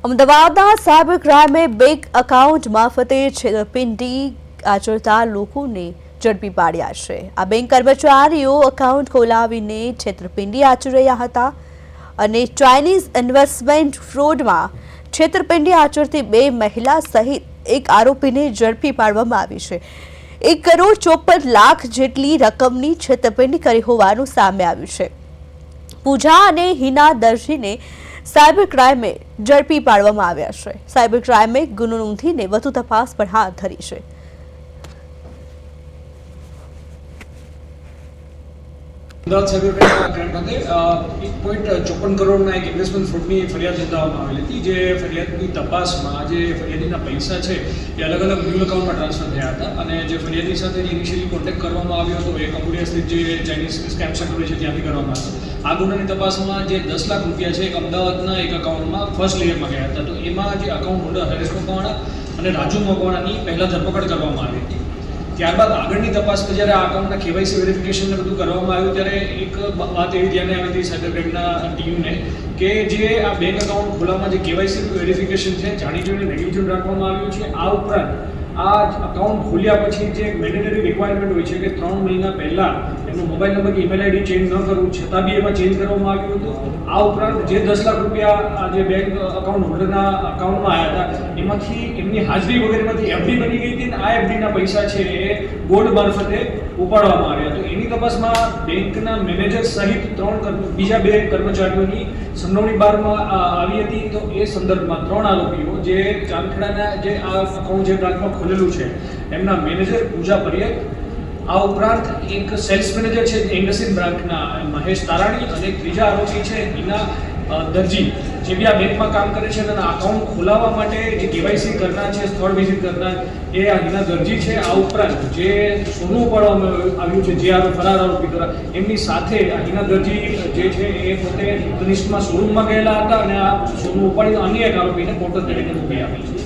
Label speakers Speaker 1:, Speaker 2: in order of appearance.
Speaker 1: અમદાવાદના cyber ક્રાઇમે bank account મારફતે છેતરપિંડી આચરતા લોકોને ઝડપી પાડ્યા છે। આ બેંક કર્મચારીઓ એકાઉન્ટ ખોલાવીને છેતરપિંડી આચરી રહ્યા હતા અને ચાઇનીઝ ઇન્વેસ્ટમેન્ટ ફ્રોડમાં છેતરપિંડી આચરતી બે મહિલા સહિત એક આરોપીને ઝડપી પાડવામાં આવી છે। 1 કરોડ 54 લાખ જેટલી રકમની છેતરપિંડી કરી હોવાનું સામે આવ્યું છે। પૂજા અને હિના દરજીને સાયબર ક્રાઇમે ઝડપી પાડવામાં આવ્યા છે। સાયબર ક્રાઇમે ગુનો નોંધીને વધુ તપાસ પણ હાથ ધરી છે।
Speaker 2: અમદાવાદ સાયબર ક્રાઇમ ખાતે 1.54 કરોડના એક ઇન્વેસ્ટમેન્ટ ફ્રોડની ફરિયાદ નોંધાવવામાં આવેલી હતી। જે ફરિયાદની તપાસમાં જે ફરિયાદીના પૈસા છે એ અલગ અલગ મ્યુચ્યુઅલ એકાઉન્ટમાં ટ્રાન્સફર થયા હતા અને જે ફરિયાદી સાથે ઇનિશિયલી કોન્ટેક્ટ કરવામાં આવ્યો હતો એ કંબોડિયા સ્થિત જે ચાઇનીઝ સ્કેમ સેન્ટર છે ત્યાંથી કરવામાં આવ્યો। આ ગુનાની તપાસમાં જે 10 લાખ રૂપિયા છે એક અમદાવાદના એક એકાઉન્ટમાં ફર્સ્ટ લેયરમાં ગયા હતા। તો એમાં જે એકાઉન્ટ હોલ્ડર હરેશ મકવાણા અને રાજુ મકવાણાની પહેલાં ધરપકડ કરવામાં આવી હતી। ત્યારબાદ આગળની તપાસમાં જ્યારે આ એકાઉન્ટના કેવાયસી વેરિફિકેશનને બધું કરવામાં આવ્યું ત્યારે એક વાત એવી ધ્યાને આવી હતી સાયબર ક્રાઇમના ટીમને કે જે આ બેંક એકાઉન્ટ ખોલાવવામાં જે કેવાયસી વેરિફિકેશન છે જાણી જોઈને નેગ્લિજન્ટ રાખવામાં આવ્યું છે। આ ઉપરાંત આ એકાઉન્ટ ખોલ્યા પછી જે મેન્ડેટરી રિક્વાયરમેન્ટ હોય છે કે 3 મહિના પહેલાં એમનો મોબાઈલ નંબર કે ઈમેલ આઈડી ચેન્જ ન કરવું છતાં બી એમાં ચેન્જ કરવામાં આવ્યું હતું। આ ઉપરાંત જે 10 લાખ રૂપિયા જે બેંક એકાઉન્ટ હોલ્ડરના એકાઉન્ટમાં આવ્યા હતા એમાંથી એમની હાજરી વગેરેમાંથી એફડી બની ગઈ હતી અને આ એફડીના પૈસા છે એ ગોલ્ડ મારફતે ઉપાડવામાં આવ્યા। તો એની તપાસમાં બેંકના મેનેજર સહિત બીજા 2 કર્મચારીઓની સંડોવણી બહારમાં આવી હતી। તો એ સંદર્ભમાં 3 આરોપીઓ જે ચાંદખેડાના જે આ એકાઉન્ટ જે બ્રાન્ચમાં ખોલેલું છે એમના મેનેજર પૂજા પર્યત, આ ઉપરાંત એક સેલ્સ મેનેજર છે ઇન્ડસ્ટ્રીયલ બ્રાન્ચના મહેશ તારાણી અને ત્રીજા આરોપી છે હિના દરજી જે બી આ બેંકમાં કામ કરે છે અને એકાઉન્ટ ખોલાવવા માટે જે કેવાયસી કરનાર છે, સ્થળ વિઝિટ કરનાર એ આ હિના દરજી છે। આ ઉપરાંત જે સોનું ઉપાડવામાં આવ્યું છે જે ફરાર આરોપી દ્વારા એમની સાથે આ હિના દરજી જે છે એ પોતે કનિષ્ઠમાં શોરૂમમાં ગયેલા હતા અને આ સોનું ઉપાડીને અન્ય એક આરોપીને કોર્ટ તરીકે મૂકી આપી છે।